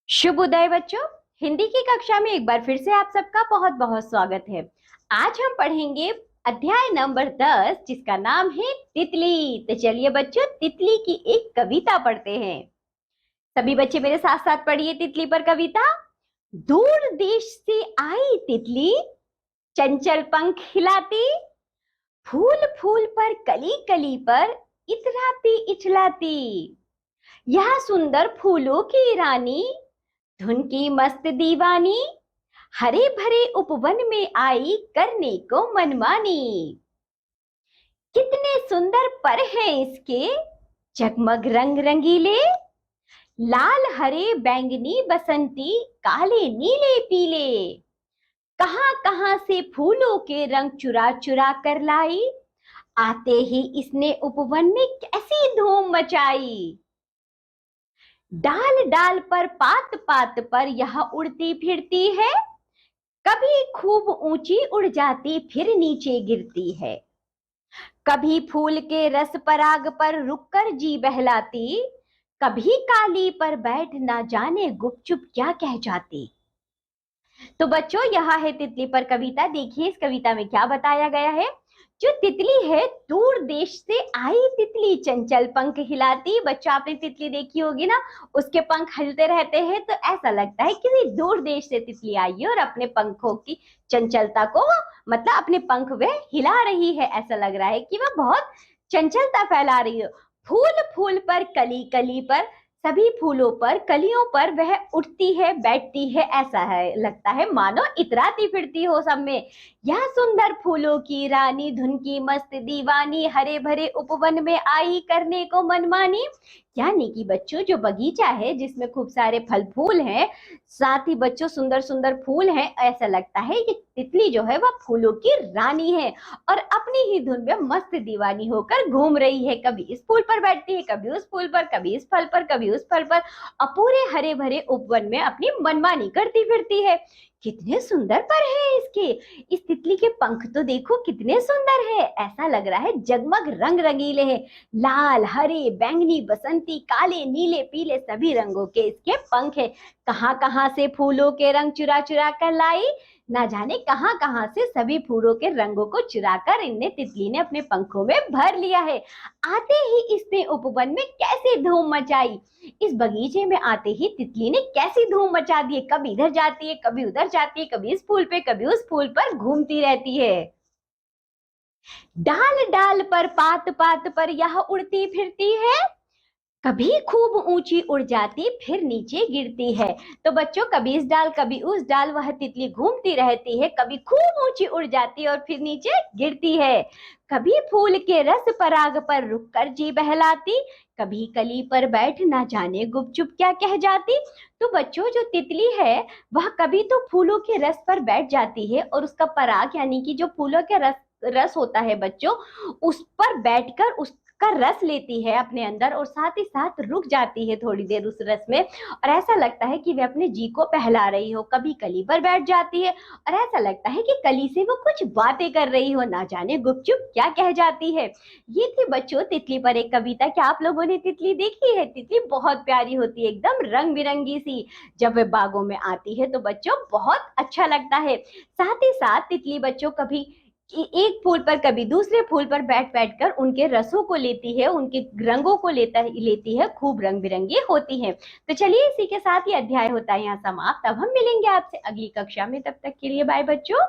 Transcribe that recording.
शुभ उदय बच्चों। हिंदी की कक्षा में एक बार फिर से आप सबका बहुत बहुत स्वागत है। आज हम पढ़ेंगे अध्याय नंबर 10 जिसका नाम है तितली। तो चलिए बच्चों तितली की एक कविता पढ़ते हैं। सभी बच्चे मेरे साथ साथ पढ़िए तितली पर कविता। दूर देश से आई तितली, चंचल पंख हिलाती, फूल फूल पर कली कली पर इतराती इचलाती। यह सुंदर फूलों की रानी, धुन की मस्त दीवानी, हरे भरे उपवन में आई करने को मनमानी। कितने सुंदर पर हैं इसके, जगमग रंग रंगीले, लाल हरे बैंगनी बसंती, काले नीले पीले। कहां कहां से फूलों के रंग चुरा चुरा कर लाई, आते ही इसने उपवन में कैसी धूम मचाई। डाल डाल पर पात पात पर यह उड़ती फिरती है, कभी खूब ऊंची उड़ जाती फिर नीचे गिरती है। कभी फूल के रस पराग पर रुककर जी बहलाती, कभी काली पर बैठ ना जाने गुपचुप क्या कह जाती। तो बच्चों यह है तितली पर कविता। देखिए इस कविता में क्या बताया गया है। जो तितली है, दूर देश से आई तितली, चंचल पंख हिलाती। बच्चों आपने तितली देखी होगी ना, उसके पंख हिलते रहते हैं तो ऐसा लगता है कि दूर देश से तितली आई है और अपने पंखों की चंचलता को मतलब अपने पंख वह हिला रही है। ऐसा लग रहा है कि वह बहुत चंचलता फैला रही है। फूल फूल पर कली कली पर, सभी फूलों पर कलियों पर वह उठती है बैठती है। ऐसा है लगता है मानो इतराती फिरती हो सब में। यह सुंदर फूलों की रानी, धुन की मस्त दीवानी, हरे भरे उपवन में आई करने को मनमानी। यानी कि बच्चों जो बगीचा है जिसमें खूब सारे फल फूल हैं, साथ ही बच्चों सुंदर सुंदर फूल हैं, ऐसा लगता है कि तितली जो है वह फूलों की रानी है और अपनी ही धुन में मस्त दीवानी होकर घूम रही है। कभी इस फूल पर बैठती है, कभी उस फूल पर, कभी इस फल पर, कभी उस फल पर, और पूरे हरे भरे उपवन में अपनी मनमानी करती फिरती है। कितने सुंदर पर है इसके। इस तितली के पंख तो देखो कितने सुंदर है। ऐसा लग रहा है जगमग रंग रंगीले हैं, लाल हरे बैंगनी बसंती काले नीले पीले सभी रंगों के इसके पंख है। कहां कहां से फूलों के रंग चुरा चुरा कर लाई, ना जाने कहां कहां से सभी फूलों के रंगों को चुराकर इनने तितली ने अपने पंखों में भर लिया है। आते ही इसने उपवन में कैसे धूम मचाई। इस बगीचे में आते ही तितली ने कैसी धूम मचा दी है। कभी इधर जाती है, कभी उधर जाती है, कभी इस फूल पे, कभी उस फूल पर घूमती रहती है। डाल डाल पर पात पात पर यह उड़ती फिरती है, कभी खूब ऊंची उड़ जाती फिर नीचे गिरती है। तो बच्चों कभी इस डाल कभी उस डाल वह तितली घूमती रहती है, कभी खूब ऊंची उड़ जाती और फिर नीचे गिरती है। कभी फूल के रस पराग पर रुककर जी बहलाती, कभी कली पर बैठ ना जाने गुपचुप क्या कह जाती। तो बच्चों जो तितली है वह कभी तो फूलों के रस पर बैठ जाती है और उसका पराग यानी कि जो फूलों के रस रस होता है बच्चों, उस पर बैठकर उस का रस लेती है अपने अंदर और साथ ही साथ रुक जाती है थोड़ी देर उस रस में और ऐसा लगता है कि वे अपने जी को बहला रही हो। कभी कली पर बैठ जाती है और ऐसा लगता है कि कली से वो कुछ बातें कर रही हो, ना जाने गुपचुप क्या कह जाती है। ये थी बच्चों तितली पर एक कविता। क्या आप लोगों ने तितली देखी है? तितली बहुत प्यारी होती है, एकदम रंग बिरंगी सी। जब वे बागों में आती है तो बच्चों बहुत अच्छा लगता है। साथ ही साथ तितली बच्चों कभी कि एक फूल पर कभी दूसरे फूल पर बैठ बैठ कर उनके रसों को लेती है, उनके रंगों को लेती है, खूब रंग बिरंगी होती है। तो चलिए इसी के साथ ही अध्याय होता है यहाँ समाप्त। अब हम मिलेंगे आपसे अगली कक्षा में, तब तक के लिए बाय बच्चों।